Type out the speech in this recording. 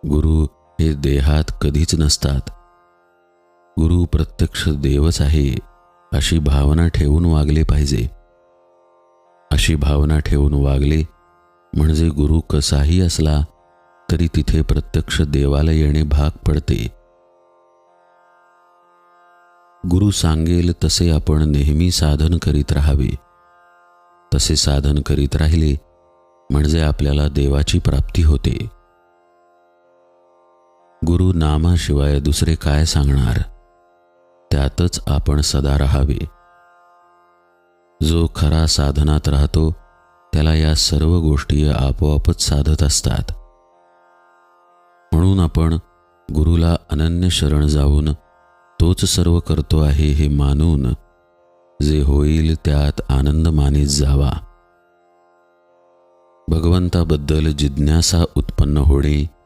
गुरु हे देहात कधीच नसतात. गुरु प्रत्यक्ष देवच आहे अशी भावना ठेवून वागले पाहिजे. अशी भावना ठेवून वागले म्हणजे गुरु कसाही असला तरी तिथे प्रत्यक्ष देवाला येणे भाग पडते. गुरु सांगेल तसे आपण नेहमी साधन करीत राहावे. तसे साधन करीत राहिले म्हणजे आपल्याला देवाची प्राप्ती होते. गुरु नामाशिवाय दुसरे काय सांगणार, त्यातच आपण सदा राहावे. जो खरा साधनात राहतो त्याला या सर्व गोष्टी आपोआपच साधत असतात. म्हणून आपण गुरुला अनन्य शरण जाऊन तोच सर्व करतो आहे हे मानून जे होईल त्यात आनंद मानीत जावा. भगवंताबद्दल जिज्ञासा उत्पन्न होणे